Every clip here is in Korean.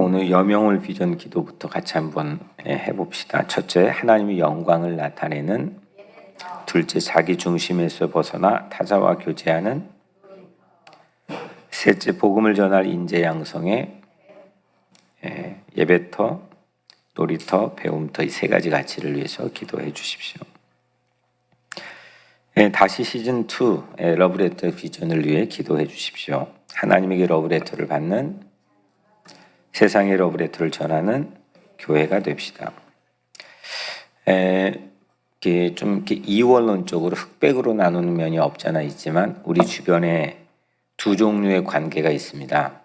오늘 여명을 비전 기도부터 같이 한번 해봅시다. 첫째, 하나님의 영광을 나타내는. 둘째, 자기 중심에서 벗어나 타자와 교제하는. 셋째, 복음을 전할 인재 양성의 예배터, 놀이터, 배움터, 이 세 가지 가치를 위해서 기도해 주십시오. 다시 시즌2 러브레터 비전을 위해 기도해 주십시오. 하나님에게 러브레터를 받는, 세상의 러브레터를 전하는 교회가 됩시다. 좀 이렇게 이원론적으로 흑백으로 나누는 면이 없잖아 있지만 우리 주변에 두 종류의 관계가 있습니다.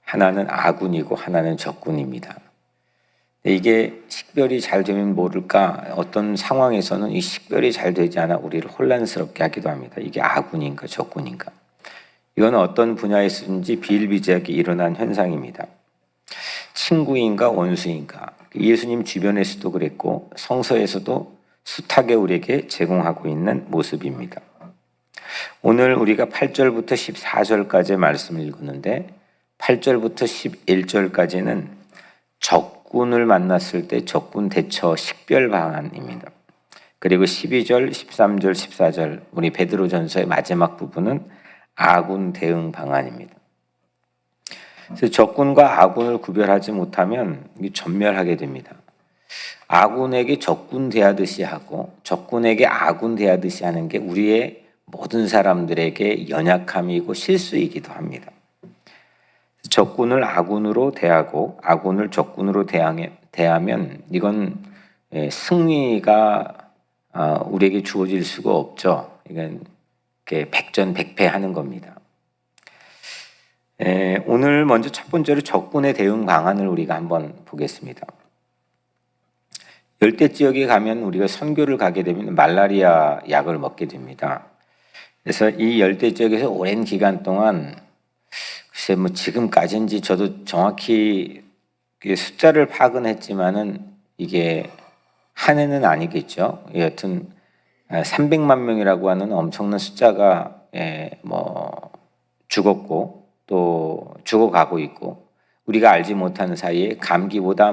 하나는 아군이고 하나는 적군입니다. 이게 식별이 잘 되면 모를까 어떤 상황에서는 이 식별이 잘 되지 않아 우리를 혼란스럽게 하기도 합니다. 이게 아군인가 적군인가. 이건 어떤 분야에서든지 비일비재하게 일어난 현상입니다. 친구인가 원수인가. 예수님 주변에서도 그랬고 성서에서도 숱하게 우리에게 제공하고 있는 모습입니다. 오늘 우리가 8절부터 14절까지의 말씀을 읽었는데 8절부터 11절까지는 적군을 만났을 때 적군 대처 식별 방안입니다. 그리고 12절, 13절, 14절 우리 베드로전서의 마지막 부분은 아군 대응 방안입니다. 그래서 적군과 아군을 구별하지 못하면 전멸하게 됩니다. 아군에게 적군 대하듯이 하고 적군에게 아군 대하듯이 하는 게 우리의 모든 사람들에게 연약함이고 실수이기도 합니다. 적군을 아군으로 대하고 아군을 적군으로 대하면 이건 승리가 우리에게 주어질 수가 없죠. 이건 백전백패하는 겁니다. 오늘 먼저 첫 번째로 적군의 대응 방안을 우리가 한번 보겠습니다. 열대 지역에 가면 우리가 선교를 가게 되면 말라리아 약을 먹게 됩니다. 그래서 이 열대 지역에서 오랜 기간 동안 글쎄 지금까지인지 저도 정확히 숫자를 파악은 했지만은 이게 한 해는 아니겠죠. 여튼 300만 명이라고 하는 엄청난 숫자가 죽었고 또 죽어가고 있고 우리가 알지 못하는 사이에 감기보다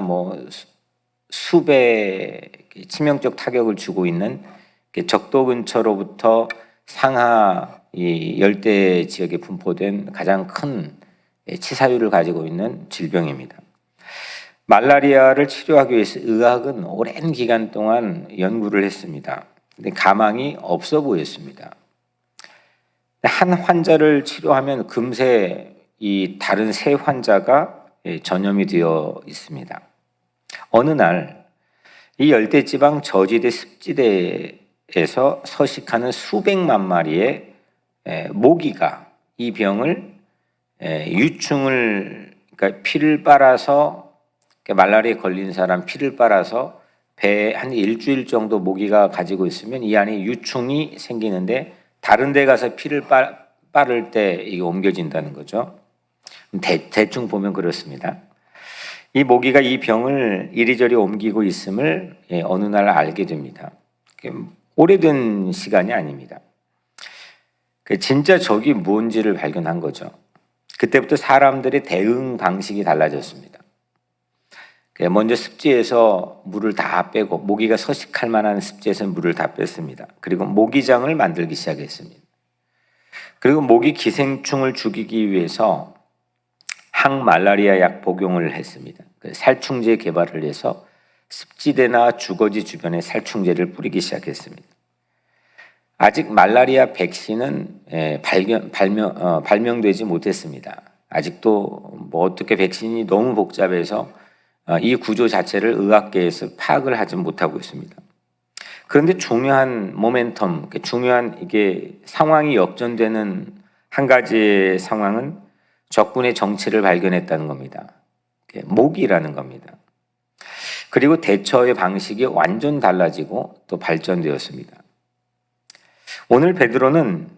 수배 치명적 타격을 주고 있는 적도 근처로부터 상하 이 열대 지역에 분포된 가장 큰 치사율을 가지고 있는 질병입니다. 말라리아를 치료하기 위해서 의학은 오랜 기간 동안 연구를 했습니다. 근데 가망이 없어 보였습니다. 한 환자를 치료하면 금세 이 다른 세 환자가 전염이 되어 있습니다. 어느 날 이 열대지방 저지대 습지대에서 서식하는 수백만 마리의 모기가 이 병을 유충을 그러니까 피를 빨아서 말라리아에 걸린 사람 피를 빨아서 배에 한 일주일 정도 모기가 가지고 있으면 이 안에 유충이 생기는데 다른 데 가서 피를 빨을 때 이게 옮겨진다는 거죠. 대충 보면 그렇습니다. 이 모기가 이 병을 이리저리 옮기고 있음을 어느 날 알게 됩니다. 오래된 시간이 아닙니다. 진짜 적이 뭔지를 발견한 거죠. 그때부터 사람들의 대응 방식이 달라졌습니다. 먼저 습지에서 물을 다 빼고 모기가 서식할 만한 습지에서 물을 다 뺐습니다. 그리고 모기장을 만들기 시작했습니다. 그리고 모기 기생충을 죽이기 위해서 항말라리아 약 복용을 했습니다. 살충제 개발을 해서 습지대나 주거지 주변에 살충제를 뿌리기 시작했습니다. 아직 말라리아 백신은 발명되지 못했습니다. 아직도 어떻게 백신이 너무 복잡해서 이 구조 자체를 의학계에서 파악을 하지 못하고 있습니다. 그런데 중요한 모멘텀, 중요한 이게 상황이 역전되는 한 가지의 상황은 적군의 정체를 발견했다는 겁니다. 모기라는 겁니다. 그리고 대처의 방식이 완전 달라지고 또 발전되었습니다. 오늘 베드로는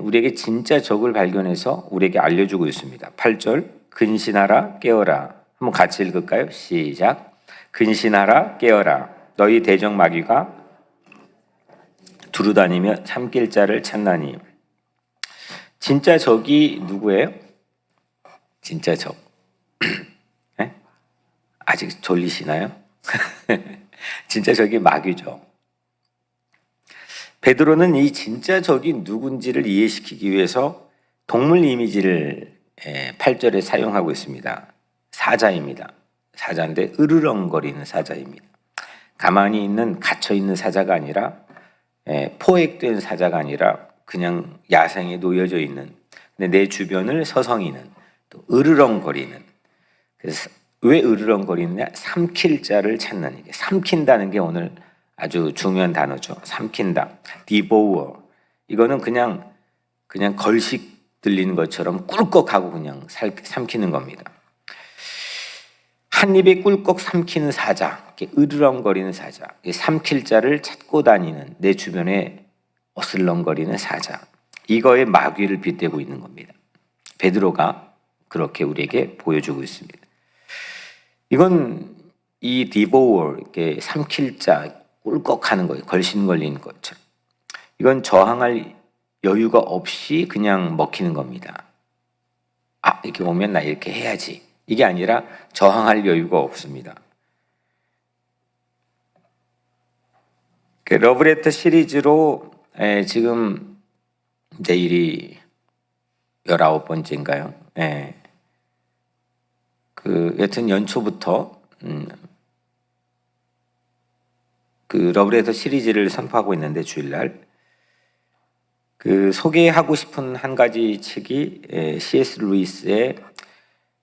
우리에게 진짜 적을 발견해서 우리에게 알려주고 있습니다. 8절 근신하라 깨어라. 한번 같이 읽을까요? 시작. 근신하라 깨어라. 너희 대적 마귀가 두루다니며 참길 자를 찾나니. 진짜 적이 누구예요? 진짜 적. 네? 아직 졸리시나요? 진짜 저기 마귀죠. 베드로는 이 진짜 저기 누군지를 이해시키기 위해서 동물 이미지를 8절에 사용하고 있습니다. 사자입니다. 사자인데 으르렁거리는 사자입니다. 가만히 있는 갇혀있는 사자가 아니라 포획된 사자가 아니라 그냥 야생에 놓여져 있는, 근데 내 주변을 서성이는, 또 으르렁거리는. 그래서 왜 으르렁거리느냐? 삼킬 자를 찾는, 이게 삼킨다는 게 오늘 아주 중요한 단어죠. 삼킨다. devour. 이거는 그냥 걸식 들리는 것처럼 꿀꺽하고 그냥 삼키는 겁니다. 한 입에 꿀꺽 삼키는 사자, 으르렁거리는 사자, 삼킬 자를 찾고 다니는, 내 주변에 어슬렁거리는 사자. 이거에 마귀를 빗대고 있는 겁니다. 베드로가 그렇게 우리에게 보여주고 있습니다. 이건 이 devour, 이렇게 삼킬 자, 꿀꺽하는 거예요. 걸신 걸리는 것처럼. 이건 저항할 여유가 없이 그냥 먹히는 겁니다. 아, 이렇게 오면 나 이렇게 해야지. 이게 아니라 저항할 여유가 없습니다. 러브레터 시리즈로 지금 내일이 19번째인가요? 여튼 연초부터 그 러브레터 시리즈를 선포하고 있는데 주일날 소개하고 싶은 한 가지 책이 C.S. 루이스의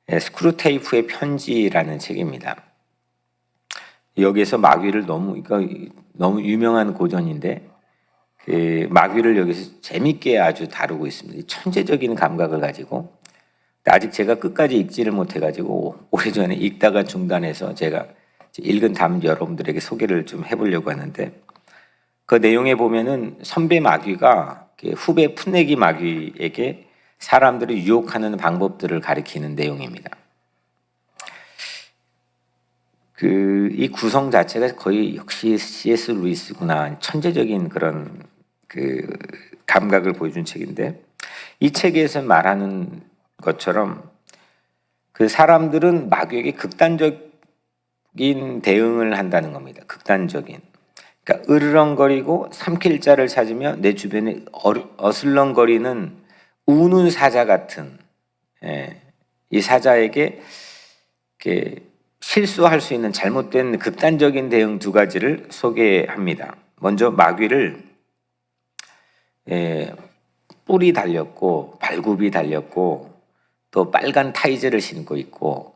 스크루테이프의 편지라는 책입니다. 여기에서 마귀를 너무 유명한 고전인데 마귀를 여기서 재밌게 아주 다루고 있습니다. 천재적인 감각을 가지고, 아직 제가 끝까지 읽지를 못해가지고 오래전에 읽다가 중단해서 제가 읽은 다음 여러분들에게 소개를 좀 해보려고 하는데, 그 내용에 보면은 선배 마귀가 후배 풋내기 마귀에게 사람들을 유혹하는 방법들을 가리키는 내용입니다. 이 구성 자체가 거의 역시 C.S. 루이스구나, 천재적인 그런 감각을 보여준 책인데, 이 책에서 말하는 것처럼 사람들은 마귀에게 극단적인 대응을 한다는 겁니다. 극단적인. 그러니까 으르렁거리고 삼킬 자를 찾으며 내 주변에 어슬렁거리는 우는 사자 같은 이 사자에게 실수할 수 있는 잘못된 극단적인 대응 두 가지를 소개합니다. 먼저 마귀를 뿔이 달렸고 발굽이 달렸고 또 빨간 타이즈를 신고 있고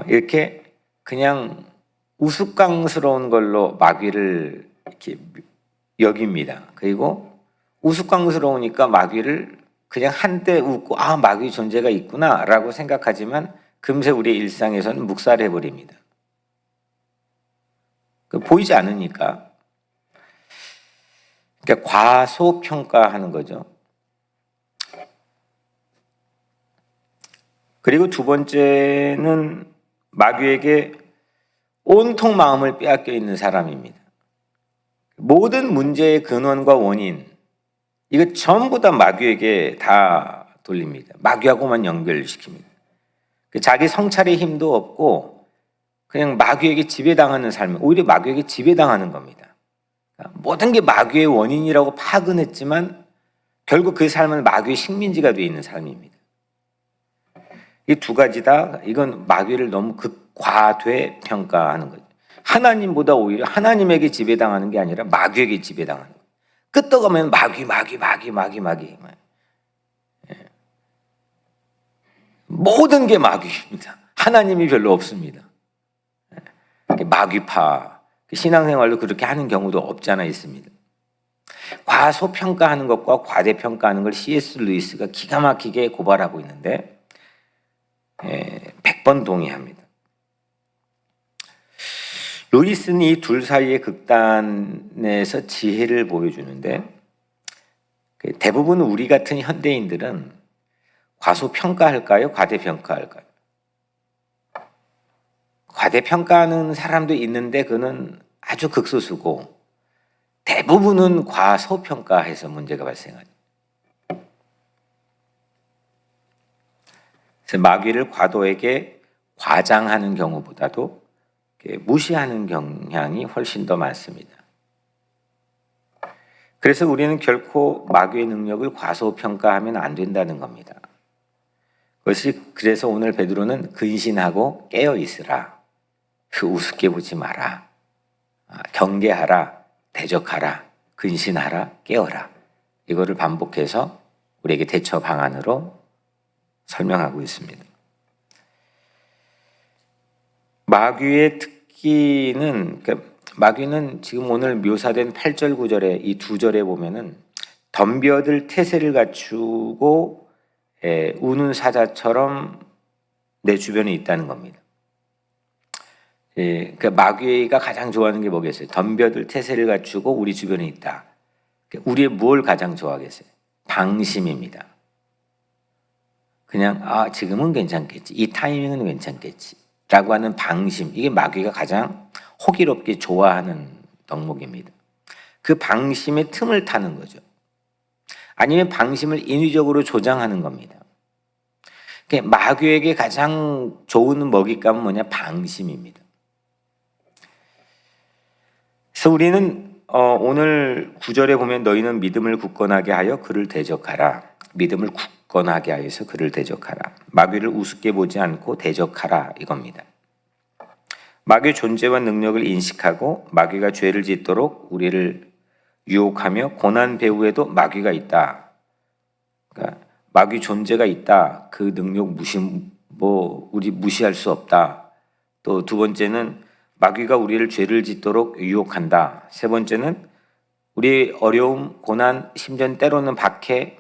이렇게 그냥 우스꽝스러운 걸로 마귀를 이렇게 여깁니다. 그리고 우스꽝스러우니까 마귀를 그냥 한때 웃고 마귀 존재가 있구나라고 생각하지만 금세 우리의 일상에서는 묵살해버립니다. 보이지 않으니까. 그러니까 과소평가하는 거죠. 그리고 두 번째는 마귀에게 온통 마음을 빼앗겨 있는 사람입니다. 모든 문제의 근원과 원인, 이거 전부 다 마귀에게 다 돌립니다. 마귀하고만 연결시킵니다. 자기 성찰의 힘도 없고 그냥 마귀에게 지배당하는 삶, 오히려 마귀에게 지배당하는 겁니다. 모든 게 마귀의 원인이라고 파악은 했지만 결국 그 삶은 마귀의 식민지가 되어 있는 삶입니다. 이 두 가지 다 이건 마귀를 너무 과대 평가하는 거죠. 하나님보다 오히려 하나님에게 지배당하는 게 아니라 마귀에게 지배당하는 거예요. 끄떡하면 마귀. 모든 게 마귀입니다. 하나님이 별로 없습니다. 마귀파. 신앙생활로 그렇게 하는 경우도 없잖아 있습니다. 과소평가하는 것과 과대평가하는 걸 C.S. 루이스가 기가 막히게 고발하고 있는데 100번 동의합니다. 루이스는 이 둘 사이의 극단에서 지혜를 보여주는데 대부분 우리 같은 현대인들은 과소평가할까요? 과대평가할까요? 과대평가하는 사람도 있는데 그는 아주 극소수고 대부분은 과소평가해서 문제가 발생하죠. 그래서 마귀를 과도에게 과장하는 경우보다도 무시하는 경향이 훨씬 더 많습니다. 그래서 우리는 결코 마귀의 능력을 과소평가하면 안 된다는 겁니다. 그래서 오늘 베드로는 근신하고 깨어 있으라. 우습게 보지 마라. 경계하라. 대적하라. 근신하라. 깨어라. 이거를 반복해서 우리에게 대처 방안으로 설명하고 있습니다. 마귀의 특기는, 마귀는 지금 오늘 묘사된 8절 9절에 이 두 절에 보면은 덤벼들 태세를 갖추고 우는 사자처럼 내 주변에 있다는 겁니다. 마귀가 가장 좋아하는 게 뭐겠어요? 덤벼들 태세를 갖추고 우리 주변에 있다. 우리의 뭘 가장 좋아하겠어요? 방심입니다. 그냥 지금은 괜찮겠지, 이 타이밍은 괜찮겠지 라고 하는 방심, 이게 마귀가 가장 호기롭게 좋아하는 덕목입니다. 그 방심의 틈을 타는 거죠. 아니면 방심을 인위적으로 조장하는 겁니다. 마귀에게 가장 좋은 먹잇감은 뭐냐? 방심입니다. 그래서 우리는 오늘 9절에 보면 너희는 믿음을 굳건하게 하여 그를 대적하라. 믿음을 굳건하게 하여서 그를 대적하라. 마귀를 우습게 보지 않고 대적하라 이겁니다. 마귀의 존재와 능력을 인식하고 마귀가 죄를 짓도록 우리를 유혹하며 고난 배후에도 마귀가 있다. 그러니까 마귀 존재가 있다. 그 능력 우리 무시할 수 없다. 또 두 번째는 마귀가 우리를 죄를 짓도록 유혹한다. 세 번째는 우리의 어려움, 고난, 심지어 때로는 박해,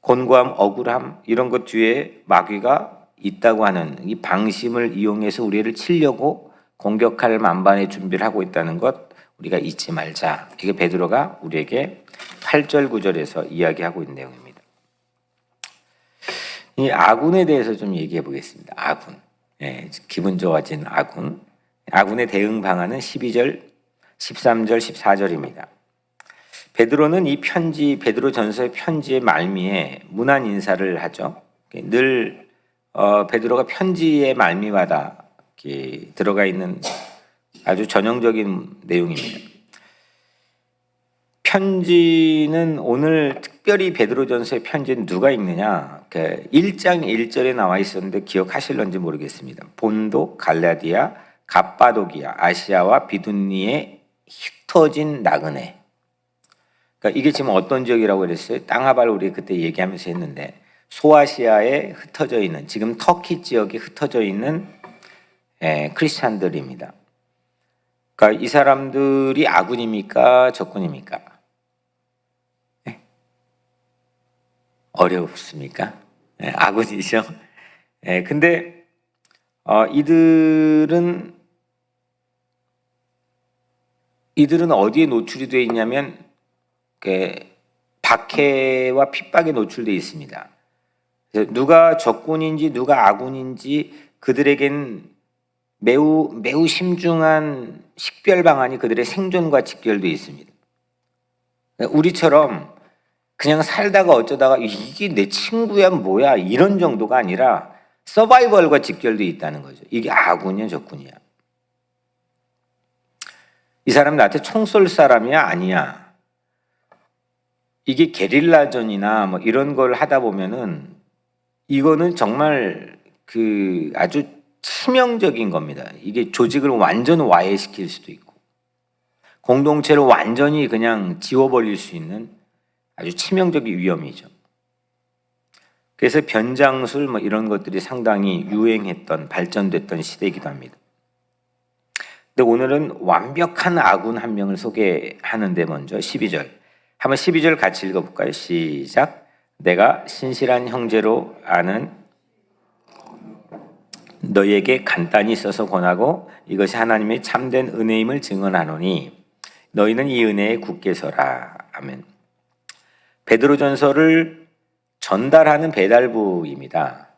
곤고함, 억울함 이런 것 뒤에 마귀가 있다고 하는 이 방심을 이용해서 우리를 치려고 공격할 만반의 준비를 하고 있다는 것 우리가 잊지 말자. 이게 베드로가 우리에게 8절 9절에서 이야기하고 있는 내용입니다. 이 아군에 대해서 좀 얘기해 보겠습니다. 아군. 기분 좋아진 아군. 아군의 대응 방안은 12절, 13절, 14절입니다. 베드로는 이 편지, 베드로전서의 편지의 말미에 문안 인사를 하죠. 늘 베드로가 편지의 말미마다 들어가 있는 아주 전형적인 내용입니다. 편지는 오늘 특별히 베드로전서의 편지는 누가 읽느냐? 1장 1절에 나와 있었는데 기억하실런지 모르겠습니다. 본도, 갈라디아, 갑바도기아, 아시아와 비두니에 흩어진 나그네. 그러니까 이게 지금 어떤 지역이라고 그랬어요? 땅하바를 우리 그때 얘기하면서 했는데 소아시아에 흩어져 있는, 지금 터키 지역에 흩어져 있는 크리스찬들입니다. 그러니까 이 사람들이 아군입니까? 적군입니까? 어렵습니까? 아군이죠. 근데 이들은 어디에 노출이 되어 있냐면 박해와 핍박에 노출되어 있습니다. 누가 적군인지 누가 아군인지 그들에겐 매우 심중한 식별 방안이 그들의 생존과 직결되어 있습니다. 우리처럼 그냥 살다가 어쩌다가 이게 내 친구야 뭐야 이런 정도가 아니라 서바이벌과 직결되어 있다는 거죠. 이게 아군이야 적군이야. 이 사람 나한테 총 쏠 사람이야 아니야. 이게 게릴라전이나 뭐 이런 걸 하다 보면은 이거는 정말 아주 치명적인 겁니다. 이게 조직을 완전 와해시킬 수도 있고 공동체를 완전히 그냥 지워버릴 수 있는 아주 치명적인 위험이죠. 그래서 변장술 뭐 이런 것들이 상당히 유행했던 발전됐던 시대이기도 합니다. 근데 오늘은 완벽한 아군 한 명을 소개하는데 먼저 12절. 한번 12절 같이 읽어볼까요? 시작. 내가 신실한 형제로 아는 너희에게 간단히 써서 권하고 이것이 하나님의 참된 은혜임을 증언하노니 너희는 이 은혜에 굳게 서라. 아멘. 베드로전서를 전달하는 배달부입니다.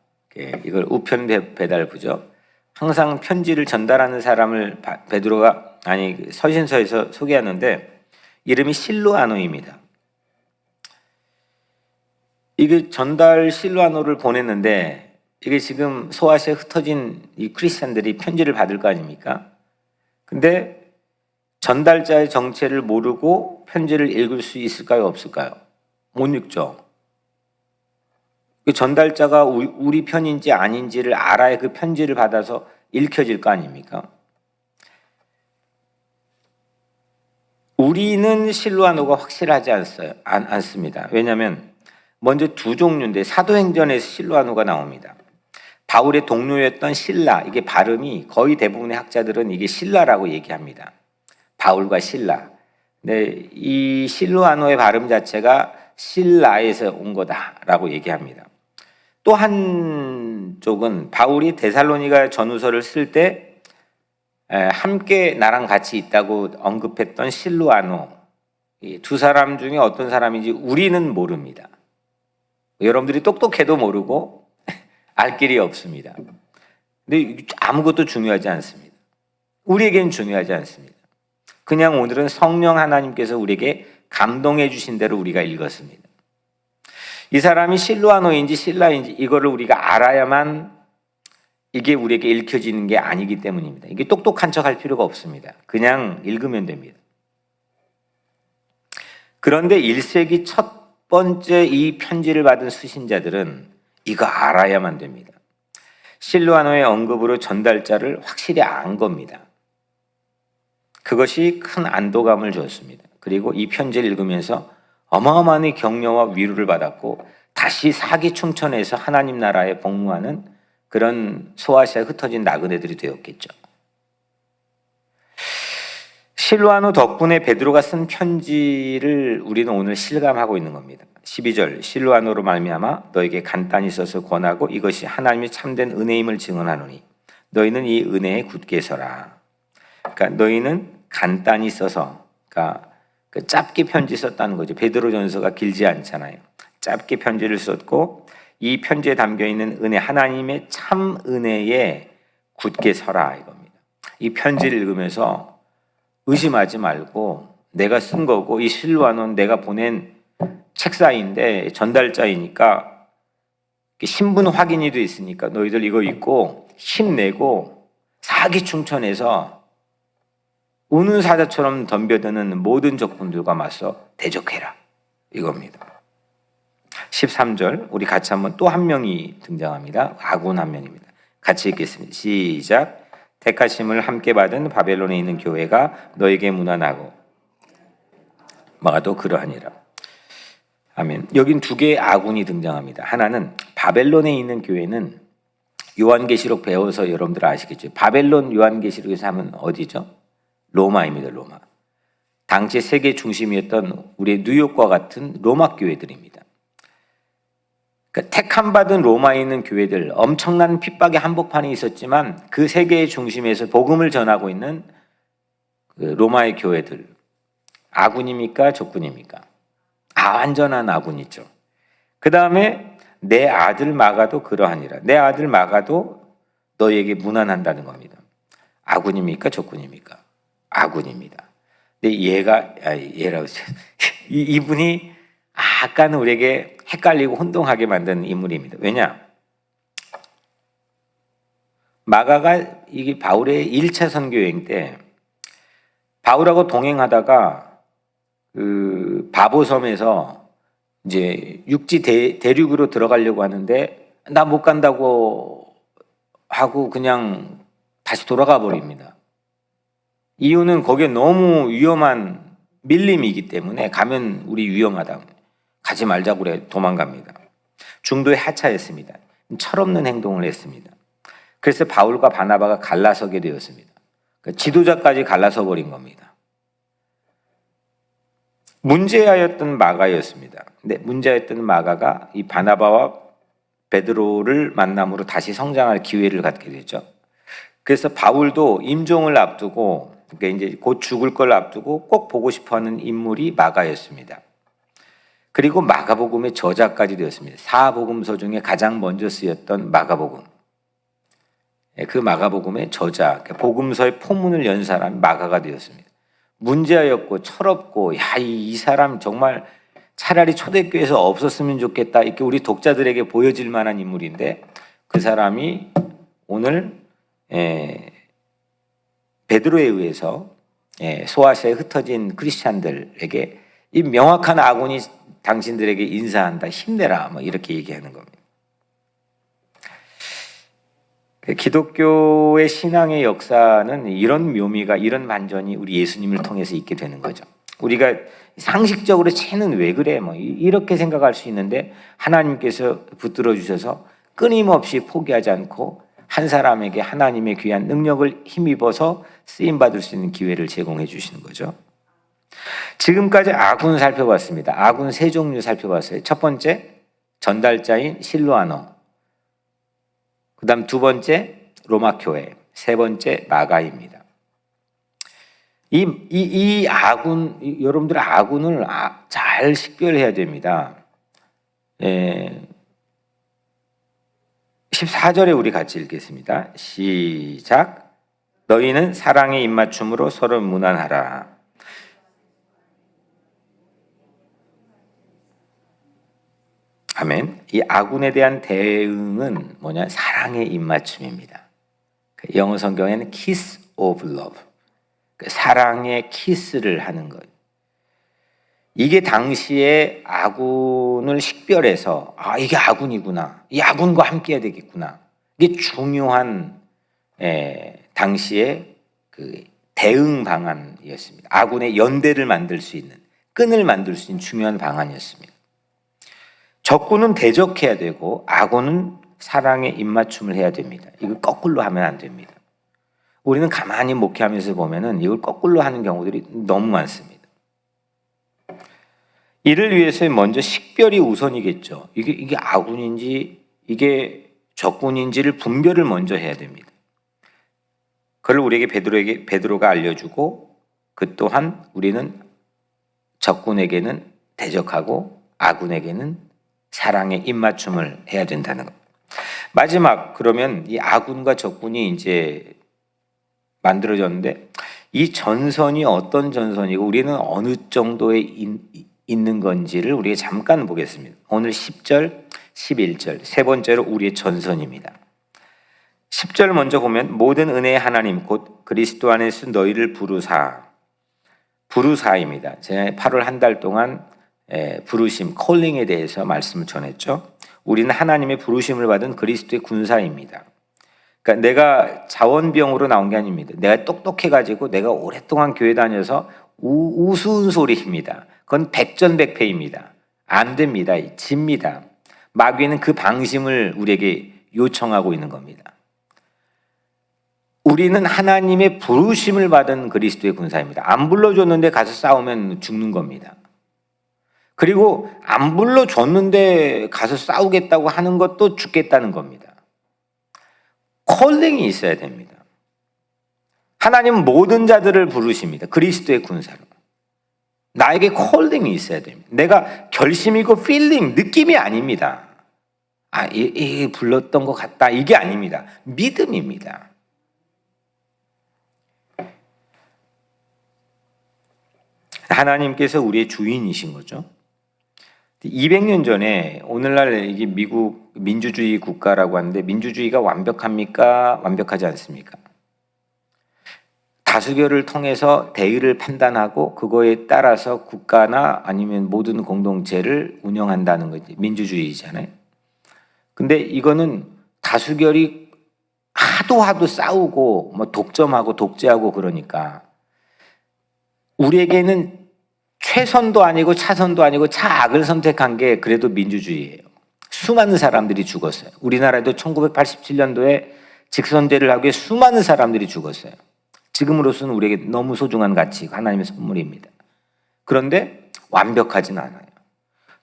이걸 우편 배달부죠. 항상 편지를 전달하는 사람을 베드로가 서신서에서 소개하는데 이름이 실루아노입니다. 이게 전달 실루아노를 보냈는데 이게 지금 소아시아에 흩어진 이 크리스찬들이 편지를 받을 거 아닙니까? 근데 전달자의 정체를 모르고 편지를 읽을 수 있을까요? 없을까요? 못 읽죠. 그 전달자가 우리 편인지 아닌지를 알아야 그 편지를 받아서 읽혀질 거 아닙니까? 우리는 실루아노가 확실하지 않습니다. 왜냐하면 먼저 두 종류인데 사도행전에서 실루아노가 나옵니다. 바울의 동료였던 실라, 이게 발음이 거의 대부분의 학자들은 이게 실라라고 얘기합니다. 바울과 실라. 근데 이 실루아노의 발음 자체가 실라에서 온 거다라고 얘기합니다. 또 한쪽은 바울이 데살로니가 전후서를 쓸 때 함께 나랑 같이 있다고 언급했던 실루아노, 두 사람 중에 어떤 사람인지 우리는 모릅니다. 여러분들이 똑똑해도 모르고 알 길이 없습니다. 근데 아무것도 중요하지 않습니다. 우리에겐 중요하지 않습니다. 그냥 오늘은 성령 하나님께서 우리에게 감동해 주신 대로 우리가 읽었습니다. 이 사람이 실루아노인지 실라인지 이거를 우리가 알아야만 이게 우리에게 읽혀지는 게 아니기 때문입니다. 이게 똑똑한 척 할 필요가 없습니다. 그냥 읽으면 됩니다. 그런데 1세기 첫 번째 이 편지를 받은 수신자들은 이거 알아야만 됩니다. 실루아노의 언급으로 전달자를 확실히 안 겁니다. 그것이 큰 안도감을 주었습니다. 그리고 이 편지를 읽으면서 어마어마한 격려와 위로를 받았고 다시 사기충천해서 하나님 나라에 복무하는 그런 소아시아에 흩어진 나그네들이 되었겠죠. 실루아노 덕분에 베드로가 쓴 편지를 우리는 오늘 실감하고 있는 겁니다. 12절 실루아노로 말미암아 너에게 간단히 써서 권하고 이것이 하나님의 참된 은혜임을 증언하노니 너희는 이 은혜에 굳게 서라. 그러니까 너희는 간단히 써서, 그러니까 그 짧게 편지 썼다는 거죠. 베드로전서가 길지 않잖아요. 짧게 편지를 썼고 이 편지에 담겨있는 은혜, 하나님의 참 은혜에 굳게 서라 이겁니다. 이 편지를 읽으면서 의심하지 말고 내가 쓴 거고 이 실루아노는 내가 보낸 책사인데 전달자이니까 신분 확인이 돼 있으니까 너희들 이거 읽고 힘내고 사기충천해서 우는 사자처럼 덤벼드는 모든 적군들과 맞서 대적해라 이겁니다. 13절 우리 같이 한번 또 한 명이 등장합니다. 아군 한 명입니다. 같이 읽겠습니다. 시작. 택하심을 함께 받은 바벨론에 있는 교회가 너에게 문안하고 마가도 그러하니라. 아멘. 여긴 두 개의 아군이 등장합니다. 하나는 바벨론에 있는 교회는 요한계시록 배워서 여러분들 아시겠죠. 바벨론 요한계시록에서 하면 어디죠? 로마입니다. 로마. 당시 세계 중심이었던 우리의 뉴욕과 같은 로마 교회들입니다. 그러니까 택함받은 로마에 있는 교회들, 엄청난 핍박의 한복판이 있었지만 그 세계의 중심에서 복음을 전하고 있는 그 로마의 교회들, 아군입니까? 적군입니까? 완전한 아군이죠. 그 다음에 내 아들 마가도 그러하니라. 내 아들 마가도 너에게 문안한다는 겁니다. 아군입니까? 적군입니까? 아군입니다. 근데 얘라고 이분이 약간 우리에게 헷갈리고 혼동하게 만든 인물입니다. 왜냐? 마가가 이게 바울의 1차 선교 여행 때 바울하고 동행하다가 그 바보섬에서 이제 육지 대륙으로 들어가려고 하는데 나 못 간다고 하고 그냥 다시 돌아가 버립니다. 이유는 거기에 너무 위험한 밀림이기 때문에 가면 우리 위험하다. 가지 말자고 그래 도망갑니다. 중도에 하차했습니다. 철없는 행동을 했습니다. 그래서 바울과 바나바가 갈라서게 되었습니다. 그러니까 지도자까지 갈라서 버린 겁니다. 문제아였던 마가였습니다. 근데 문제아였던 마가가 이 바나바와 베드로를 만남으로 다시 성장할 기회를 갖게 되죠. 그래서 바울도 임종을 앞두고, 그러니까 이제 곧 죽을 걸 앞두고 꼭 보고 싶어하는 인물이 마가였습니다. 그리고 마가복음의 저자까지 되었습니다. 사복음서 중에 가장 먼저 쓰였던 마가복음. 그 마가복음의 저자, 복음서의 포문을 연 사람이 마가가 되었습니다. 문제아였고 철없고 이 사람 정말 차라리 초대교회에서 없었으면 좋겠다 이렇게 우리 독자들에게 보여질 만한 인물인데 그 사람이 오늘 베드로에 의해서 소아시아에 흩어진 크리스찬들에게 이 명확한 아군이 당신들에게 인사한다, 힘내라, 뭐 이렇게 얘기하는 겁니다. 기독교의 신앙의 역사는 이런 묘미가, 이런 반전이 우리 예수님을 통해서 있게 되는 거죠. 우리가 상식적으로 쟤는 왜 그래, 뭐 이렇게 생각할 수 있는데 하나님께서 붙들어 주셔서 끊임없이 포기하지 않고 한 사람에게 하나님의 귀한 능력을 힘입어서 쓰임 받을 수 있는 기회를 제공해 주시는 거죠. 지금까지 아군 살펴봤습니다. 아군 세 종류 살펴봤어요. 첫 번째, 전달자인 실루아노. 그 다음 두 번째, 로마 교회. 세 번째, 마가입니다. 이 아군, 여러분들 아군을 잘 식별해야 됩니다. 14절에 우리 같이 읽겠습니다. 시작. 너희는 사랑의 입맞춤으로 서로 무난하라. 아멘. 이 아군에 대한 대응은 뭐냐? 사랑의 입맞춤입니다. 영어 성경에는 kiss of love. 사랑의 키스를 하는 것. 이게 당시에 아군을 식별해서 이게 아군이구나. 이 아군과 함께 해야 되겠구나. 이게 중요한 당시의 그 대응 방안이었습니다. 아군의 연대를 만들 수 있는, 끈을 만들 수 있는 중요한 방안이었습니다. 적군은 대적해야 되고 아군은 사랑의 입맞춤을 해야 됩니다. 이거 거꾸로 하면 안 됩니다. 우리는 가만히 목회하면서 보면은 이걸 거꾸로 하는 경우들이 너무 많습니다. 이를 위해서 먼저 식별이 우선이겠죠. 이게 아군인지 이게 적군인지를 분별을 먼저 해야 됩니다. 그걸 우리에게 베드로가 알려주고, 그 또한 우리는 적군에게는 대적하고 아군에게는 사랑의 입맞춤을 해야 된다는 것. 마지막, 그러면 이 아군과 적군이 이제 만들어졌는데 이 전선이 어떤 전선이고 우리는 어느 정도에 있는 건지를 우리가 잠깐 보겠습니다. 오늘 10절, 11절 세 번째로 우리의 전선입니다. 10절 먼저 보면 모든 은혜의 하나님 곧 그리스도 안에서 너희를 부르사입니다. 제가 8월 한 달 동안 부르심, 콜링에 대해서 말씀을 전했죠. 우리는 하나님의 부르심을 받은 그리스도의 군사입니다. 그러니까 내가 자원병으로 나온 게 아닙니다. 내가 똑똑해가지고 내가 오랫동안 교회 다녀서 우스운 소리입니다. 그건 백전백패입니다. 안 됩니다. 집니다. 마귀는 그 방심을 우리에게 요청하고 있는 겁니다. 우리는 하나님의 부르심을 받은 그리스도의 군사입니다. 안 불러줬는데 가서 싸우면 죽는 겁니다. 그리고 안 불러줬는데 가서 싸우겠다고 하는 것도 죽겠다는 겁니다. 콜링이 있어야 됩니다. 하나님은 모든 자들을 부르십니다. 그리스도의 군사로. 나에게 콜링이 있어야 됩니다. 내가 결심이고 필링, 느낌이 아닙니다. 이 불렀던 것 같다. 이게 아닙니다. 믿음입니다. 하나님께서 우리의 주인이신 거죠. 200년 전에, 오늘날 이게 미국 민주주의 국가라고 하는데 민주주의가 완벽합니까? 완벽하지 않습니까? 다수결을 통해서 대의를 판단하고 그거에 따라서 국가나 아니면 모든 공동체를 운영한다는 거지. 민주주의잖아요. 근데 이거는 다수결이 하도 싸우고 뭐 독점하고 독재하고 그러니까 우리에게는 최선도 아니고 차선도 아니고 차악을 선택한 게 그래도 민주주의예요. 수많은 사람들이 죽었어요. 우리나라에도 1987년도에 직선제를 하기 위해 수많은 사람들이 죽었어요. 지금으로서는 우리에게 너무 소중한 가치, 하나님의 선물입니다. 그런데 완벽하진 않아요.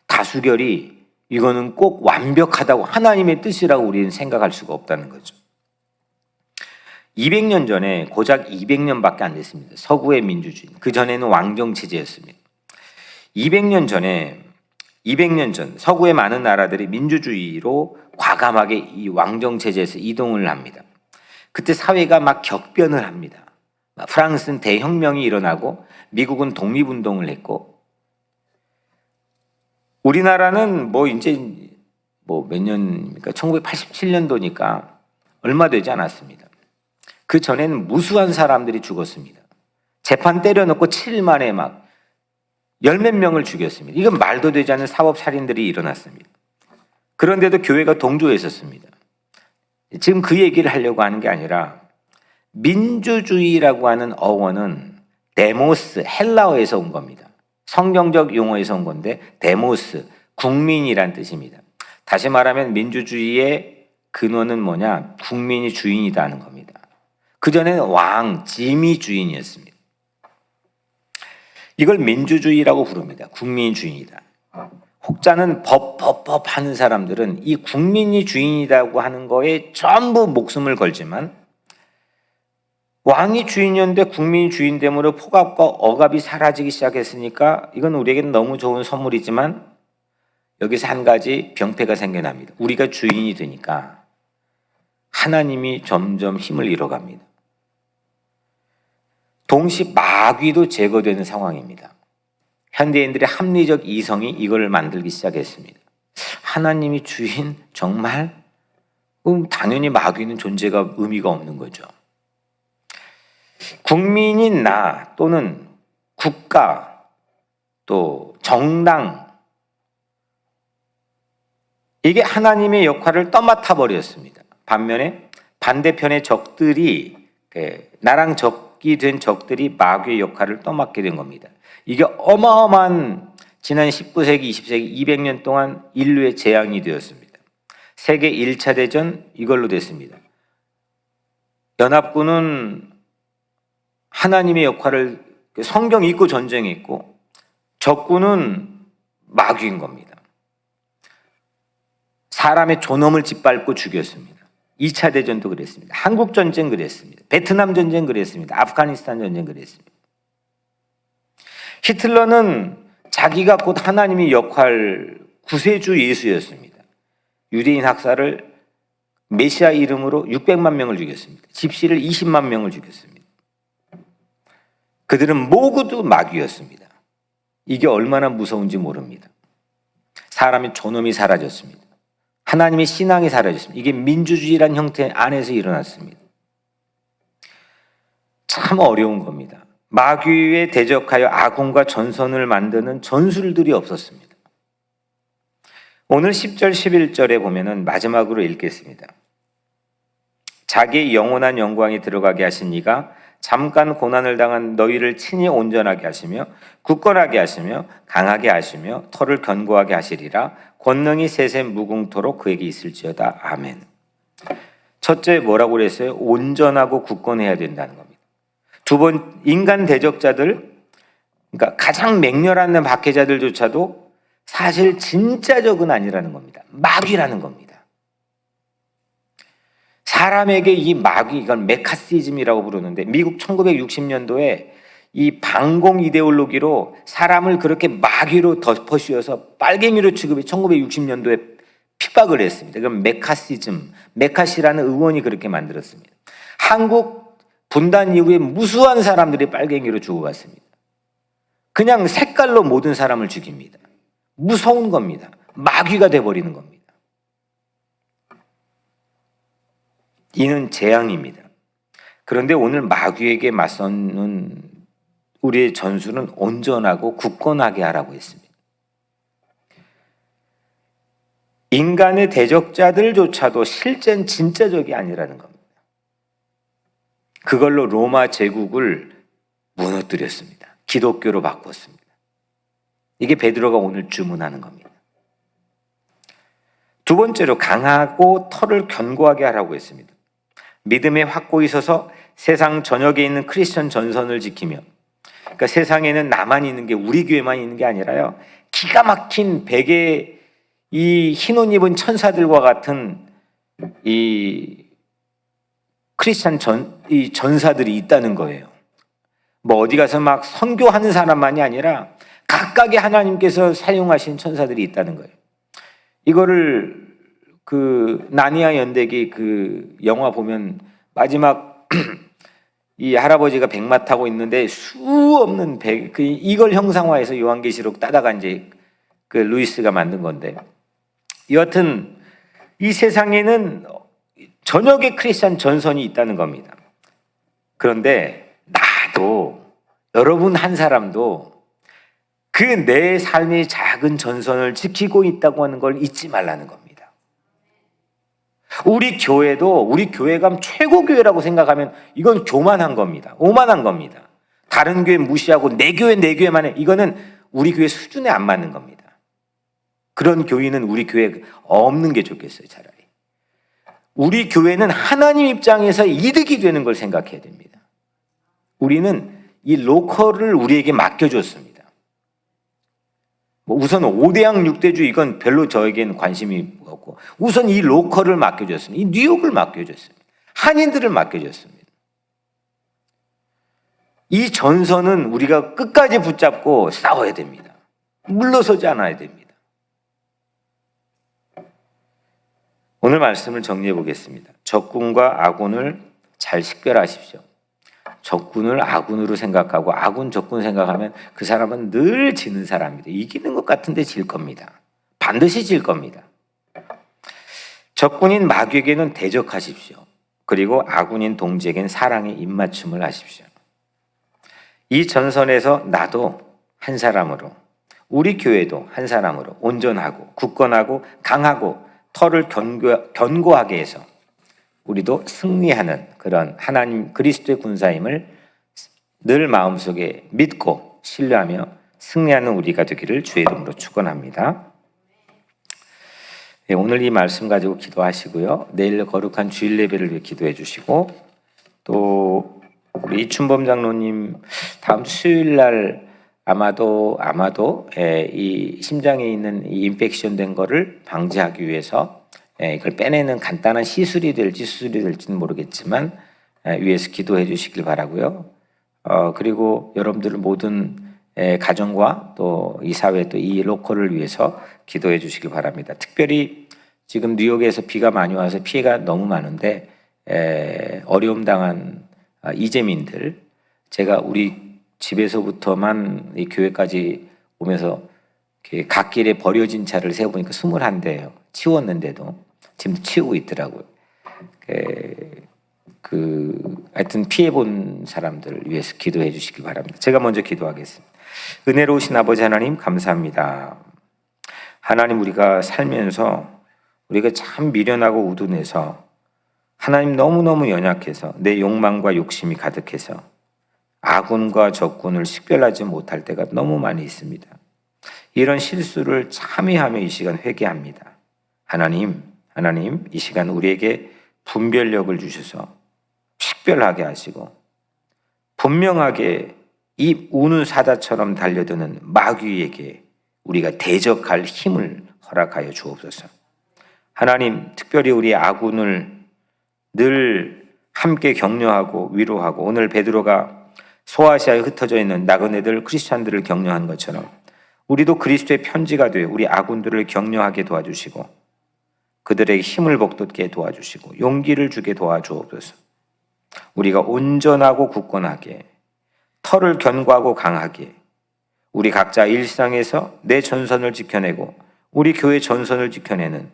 다수결이 이거는 꼭 완벽하다고 하나님의 뜻이라고 우리는 생각할 수가 없다는 거죠. 200년 전에, 고작 200년밖에 안 됐습니다. 서구의 민주주의. 그 전에는 왕정체제였습니다. 200년 전 서구의 많은 나라들이 민주주의로 과감하게 이 왕정체제에서 이동을 합니다. 그때 사회가 막 격변을 합니다. 프랑스는 대혁명이 일어나고 미국은 독립운동을 했고 우리나라는 뭐 이제 뭐 몇 년입니까? 1987년도니까 얼마 되지 않았습니다. 그 전에는 무수한 사람들이 죽었습니다. 재판 때려놓고 7일 만에 막 열 몇 명을 죽였습니다. 이건 말도 되지 않는 사법 살인들이 일어났습니다. 그런데도 교회가 동조했었습니다. 지금 그 얘기를 하려고 하는 게 아니라 민주주의라고 하는 어원은 데모스, 헬라어에서 온 겁니다. 성경적 용어에서 온 건데 데모스, 국민이란 뜻입니다. 다시 말하면 민주주의의 근원은 뭐냐? 국민이 주인이다 하는 겁니다. 그전에는 왕, 짐이 주인이었습니다. 이걸 민주주의라고 부릅니다. 국민이 주인이다. 혹자는 법 하는 사람들은 이 국민이 주인이라고 하는 거에 전부 목숨을 걸지만 왕이 주인이었는데 국민이 주인됨으로 폭압과 억압이 사라지기 시작했으니까 이건 우리에게는 너무 좋은 선물이지만 여기서 한 가지 병폐가 생겨납니다. 우리가 주인이 되니까 하나님이 점점 힘을 잃어갑니다. 동시 마귀도 제거되는 상황입니다. 현대인들의 합리적 이성이 이걸 만들기 시작했습니다. 하나님이 주인? 정말? 그럼 당연히 마귀는 존재가 의미가 없는 거죠. 국민인 나 또는 국가 또 정당 이게 하나님의 역할을 떠맡아 버렸습니다. 반면에 반대편의 적들이 나랑 적이 된 적들이 마귀의 역할을 떠맡게 된 겁니다. 이게 어마어마한 지난 19세기, 20세기 200년 동안 인류의 재앙이 되었습니다. 세계 1차 대전 이걸로 됐습니다. 연합군은 하나님의 역할을 성경 읽고 전쟁했고 적군은 마귀인 겁니다. 사람의 존엄을 짓밟고 죽였습니다. 2차 대전도 그랬습니다. 한국 전쟁 그랬습니다. 베트남 전쟁 그랬습니다. 아프가니스탄 전쟁 그랬습니다. 히틀러는 자기가 곧 하나님의 역할 구세주 예수였습니다. 유대인 학살을 메시아 이름으로 600만 명을 죽였습니다. 집시를 20만 명을 죽였습니다. 그들은 모두 마귀였습니다. 이게 얼마나 무서운지 모릅니다. 사람의 존엄이 사라졌습니다. 하나님의 신앙이 사라졌습니다. 이게 민주주의란 형태 안에서 일어났습니다. 참 어려운 겁니다. 마귀에 대적하여 아군과 전선을 만드는 전술들이 없었습니다. 오늘 10절 11절에 보면은 마지막으로 읽겠습니다. 자기의 영원한 영광에 들어가게 하신 이가 잠깐 고난을 당한 너희를 친히 온전하게 하시며 굳건하게 하시며 강하게 하시며 털을 견고하게 하시리라. 권능이 세세 무궁토록 그에게 있을지어다. 아멘. 첫째 뭐라고 그랬어요? 온전하고 굳건해야 된다는 겁니다. 두 번, 인간 대적자들, 그러니까 가장 맹렬한 박해자들조차도 사실 진짜 적은 아니라는 겁니다. 마귀라는 겁니다. 사람에게 이 마귀, 이건 메카시즘이라고 부르는데 미국 1960년도에 이 반공 이데올로기로 사람을 그렇게 마귀로 덮어씌워서 빨갱이로 취급해 1960년도에 핍박을 했습니다. 그건 메카시즘, 메카시라는 의원이 그렇게 만들었습니다. 한국 분단 이후에 무수한 사람들이 빨갱이로 죽어갔습니다. 그냥 색깔로 모든 사람을 죽입니다. 무서운 겁니다. 마귀가 돼버리는 겁니다. 이는 재앙입니다. 그런데 오늘 마귀에게 맞서는 우리의 전술은 온전하고 굳건하게 하라고 했습니다. 인간의 대적자들조차도 실제는 진짜 적이 아니라는 겁니다. 그걸로 로마 제국을 무너뜨렸습니다. 기독교로 바꿨습니다. 이게 베드로가 오늘 주문하는 겁니다. 두 번째로 강하고 털을 견고하게 하라고 했습니다. 믿음에 확고히 서서 세상 전역에 있는 크리스천 전선을 지키며, 그러니까 세상에는 나만 있는 게, 우리 교회만 있는 게 아니라요, 기가 막힌 백의 이 흰옷 입은 천사들과 같은 이 크리스천 이 전사들이 있다는 거예요. 뭐 어디 가서 막 선교하는 사람만이 아니라 각각의 하나님께서 사용하신 천사들이 있다는 거예요. 이거를 그 나니아 연대기 그 영화 보면 마지막 이 할아버지가 백마 타고 있는데 수 없는 백, 이걸 형상화해서 요한계시록 따다가 이제 그 루이스가 만든 건데, 여하튼 이 세상에는 저녁에 크리스찬 전선이 있다는 겁니다. 그런데 나도, 여러분 한 사람도 그 내 삶의 작은 전선을 지키고 있다고 하는 걸 잊지 말라는 겁니다. 우리 교회도 우리 교회가 최고 교회라고 생각하면 이건 교만한 겁니다. 오만한 겁니다. 다른 교회 무시하고 내 교회만 해. 이거는 우리 교회 수준에 안 맞는 겁니다. 그런 교인은 우리 교회에 없는 게 좋겠어요, 차라리. 우리 교회는 하나님 입장에서 이득이 되는 걸 생각해야 됩니다. 우리는 이 로컬을 우리에게 맡겨줬습니다. 우선 5대양 6대주 이건 별로 저에게는 관심이 없고 우선 이 로컬을 맡겨줬습니다. 이 뉴욕을 맡겨줬습니다. 한인들을 맡겨줬습니다. 이 전선은 우리가 끝까지 붙잡고 싸워야 됩니다. 물러서지 않아야 됩니다. 오늘 말씀을 정리해 보겠습니다. 적군과 아군을 잘 식별하십시오. 적군을 아군으로 생각하고 아군 적군 생각하면 그 사람은 늘 지는 사람입니다. 이기는 것 같은데 질 겁니다. 반드시 질 겁니다. 적군인 마귀에게는 대적하십시오. 그리고 아군인 동지에게는 사랑의 입맞춤을 하십시오. 이 전선에서 나도 한 사람으로, 우리 교회도 한 사람으로 온전하고 굳건하고 강하고 털을 견고하게 해서 우리도 승리하는 그런 하나님 그리스도의 군사임을 늘 마음속에 믿고 신뢰하며 승리하는 우리가 되기를 주의 이름으로 축원합니다. 네, 오늘 이 말씀 가지고 기도하시고요. 내일 거룩한 주일 예배를 위해 기도해 주시고 또 우리 이춘범 장로님 다음 수요일 날 아마도 이 심장에 있는 이 인펙션 된 거를 방지하기 위해서 이걸 빼내는 간단한 시술이 될지 수술이 될지는 모르겠지만 위해서 기도해 주시길 바라고요. 그리고 여러분들 모든 가정과 또 이 사회 또 이 로컬을 위해서 기도해 주시길 바랍니다. 특별히 지금 뉴욕에서 비가 많이 와서 피해가 너무 많은데 어려움 당한 이재민들, 제가 우리 집에서부터만 이 교회까지 오면서 갓길에 버려진 차를 세어보니까 21대예요. 치웠는데도 지금 치우고 있더라고요. 하여튼 피해본 사람들을 위해서 기도해 주시기 바랍니다. 제가 먼저 기도하겠습니다. 은혜로우신 아버지 하나님 감사합니다. 하나님, 우리가 살면서 우리가 참 미련하고 우둔해서 하나님 너무너무 연약해서 내 욕망과 욕심이 가득해서 아군과 적군을 식별하지 못할 때가 너무 많이 있습니다. 이런 실수를 참회하며 이 시간 회개합니다. 하나님, 이 시간 우리에게 분별력을 주셔서 식별하게 하시고 분명하게 이 우는 사자처럼 달려드는 마귀에게 우리가 대적할 힘을 허락하여 주옵소서. 하나님, 특별히 우리 아군을 늘 함께 격려하고 위로하고 오늘 베드로가 소아시아에 흩어져 있는 나그네들 크리스찬들을 격려한 것처럼 우리도 그리스도의 편지가 되어 우리 아군들을 격려하게 도와주시고 그들에게 힘을 북돋게 도와주시고 용기를 주게 도와주옵소서. 우리가 온전하고 굳건하게 털을 견고하고 강하게 우리 각자 일상에서 내 전선을 지켜내고 우리 교회 전선을 지켜내는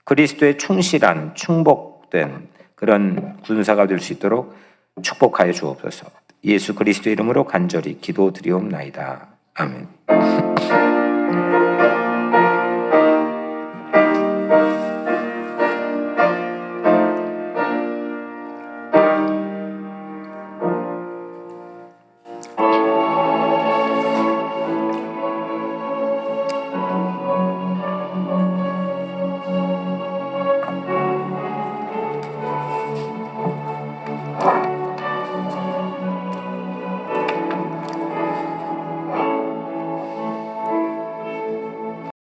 그리스도의 충실한 충복된 그런 군사가 될 수 있도록 축복하여 주옵소서. 예수 그리스도 이름으로 간절히 기도드리옵나이다. 아멘.